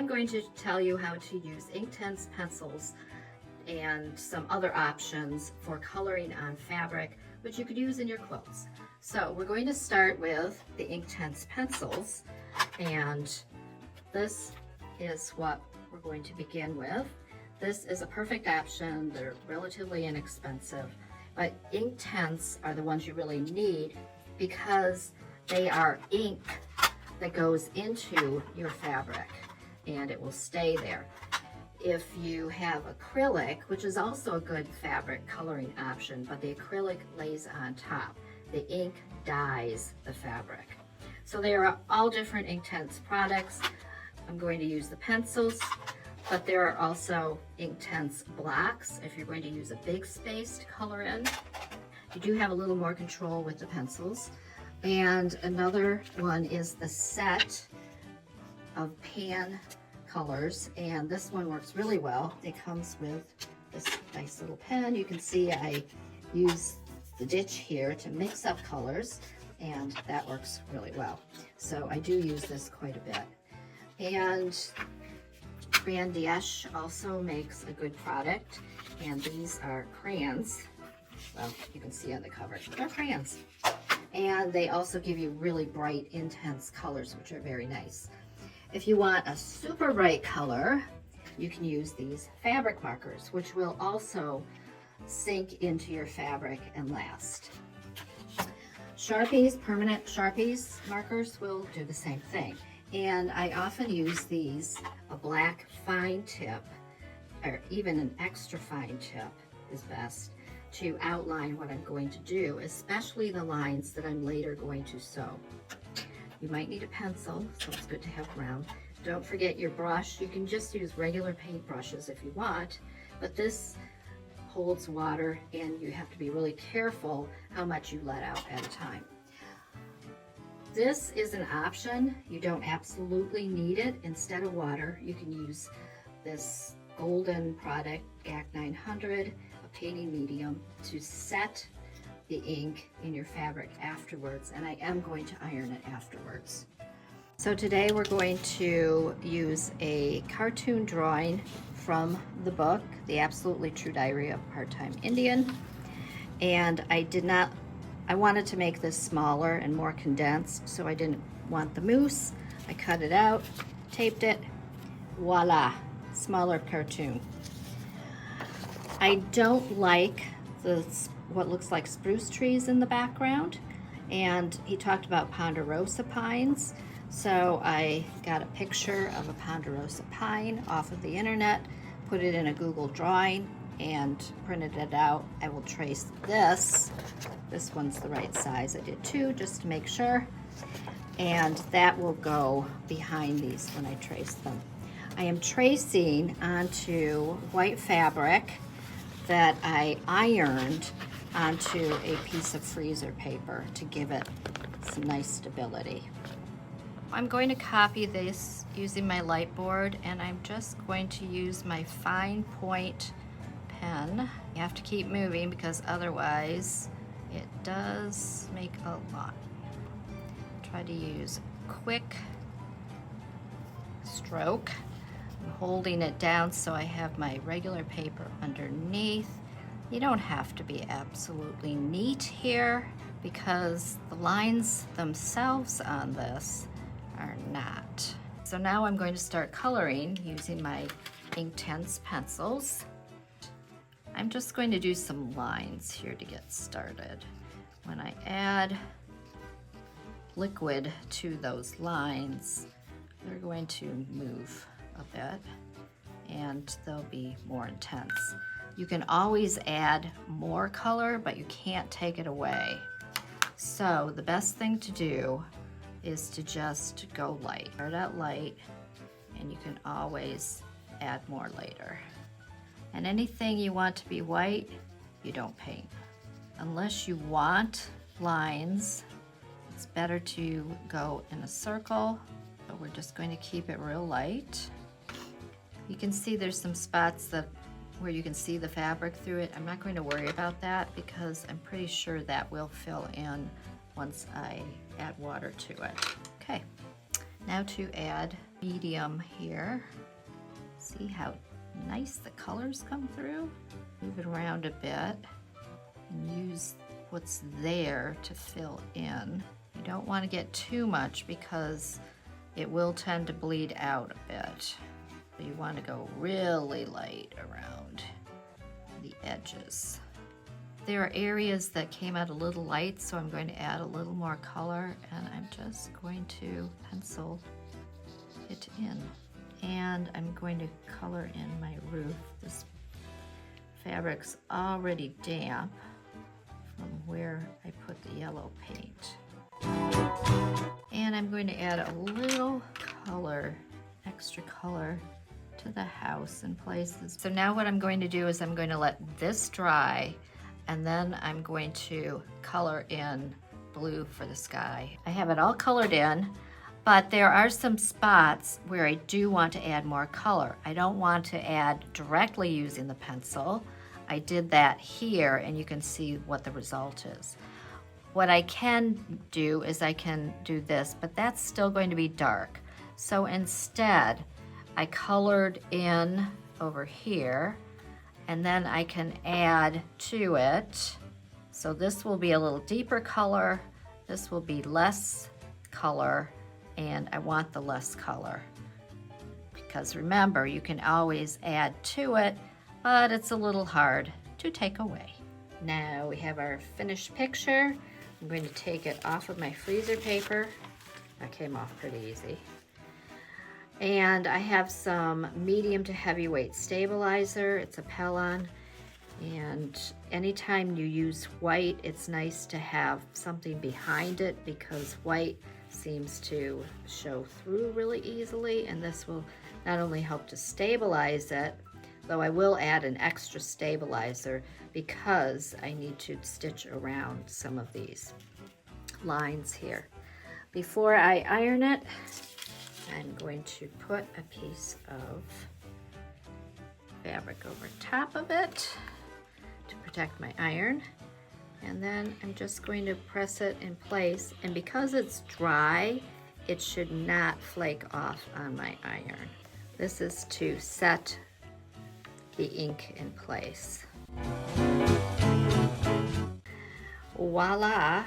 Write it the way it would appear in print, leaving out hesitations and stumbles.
am going to tell you how to use Inktense pencils and some other options for coloring on fabric, which you could use in your quilts. So we're going to start with the Inktense pencils, and this is what we're going to begin with. This is a perfect option. They're relatively inexpensive, but Inktense are the ones you really need because they are ink that goes into your fabric and it will stay there. If you have acrylic, which is also a good fabric coloring option, but the acrylic lays on top, the ink dyes the fabric. So there are all different Inktense products. I'm going to use the pencils, but there are also Inktense blocks if you're going to use a big space to color in. You do have a little more control with the pencils. And another one is the set of pan colors, and this one works really well. It comes with this nice little pen. You can see I use the ditch here to mix up colors, and that works really well. So I do use this quite a bit. And Grand Dièche also makes a good product, and these are crayons. Well, you can see on the cover, they're crayons. And they also give you really bright, intense colors, which are very nice. If you want a super bright color, you can use these fabric markers, which will also sink into your fabric and last. Sharpies, permanent Sharpies markers will do the same thing. And I often use these, a black fine tip, or even an extra fine tip is best, to outline what I'm going to do, especially the lines that I'm later going to sew. You might need a pencil, so it's good to have around. Don't forget your brush. You can just use regular paint brushes if you want, but this holds water and you have to be really careful how much you let out at a time. This is an option. You don't absolutely need it. Instead of water, you can use this golden product, GAC 900, a painting medium, to set the ink in your fabric afterwards, and I am going to iron it afterwards. So today we're going to use a cartoon drawing from the book, The Absolutely True Diary of a Part-Time Indian, and I wanted to make this smaller and more condensed, so I didn't want the moose. I cut it out, taped it, voila, smaller cartoon. I don't like what looks like spruce trees in the background, and he talked about ponderosa pines, so I got a picture of a ponderosa pine off of the internet, put it in a Google drawing, and printed it out. I will trace this one's the right size. I did two just to make sure, and that will go behind these when I trace them. I am tracing onto white fabric that I ironed onto a piece of freezer paper to give it some nice stability. I'm going to copy this using my light board, and I'm just going to use my fine point pen. You have to keep moving because otherwise it does make a lot. Try to use a quick stroke. I'm holding it down so I have my regular paper underneath. You don't have to be absolutely neat here because the lines themselves on this are not. So now I'm going to start coloring using my Inktense pencils. I'm just going to do some lines here to get started. When I add liquid to those lines, they're going to move a bit and they'll be more intense. You can always add more color, but you can't take it away. So the best thing to do is to just go light. Start out light, and you can always add more later. And anything you want to be white, you don't paint. Unless you want lines, it's better to go in a circle, but we're just going to keep it real light. You can see there's some spots where you can see the fabric through it. I'm not going to worry about that because I'm pretty sure that will fill in once I add water to it. Okay, now to add medium here. See how nice the colors come through? Move it around a bit and use what's there to fill in. You don't want to get too much because it will tend to bleed out a bit. So you want to go really light around the edges. There are areas that came out a little light, so I'm going to add a little more color, and I'm just going to pencil it in. And I'm going to color in my roof. This fabric's already damp from where I put the yellow paint. And I'm going to add a little color, extra color to the house in places. So now what I'm going to do is I'm going to let this dry, and then I'm going to color in blue for the sky. I have it all colored in, but there are some spots where I do want to add more color. I don't want to add directly using the pencil. I did that here, and you can see what the result is. What I can do is I can do this, but that's still going to be dark. So instead, I colored in over here, and then I can add to it. So this will be a little deeper color, this will be less color, and I want the less color. Because remember, you can always add to it, but it's a little hard to take away. Now we have our finished picture. I'm going to take it off of my freezer paper. That came off pretty easy. And I have some medium to heavyweight stabilizer. It's a Pellon. And anytime you use white, it's nice to have something behind it because white seems to show through really easily. And this will not only help to stabilize it, though I will add an extra stabilizer because I need to stitch around some of these lines here. Before I iron it, I'm going to put a piece of fabric over top of it to protect my iron. And then I'm just going to press it in place. And because it's dry, it should not flake off on my iron. This is to set the ink in place. Voila!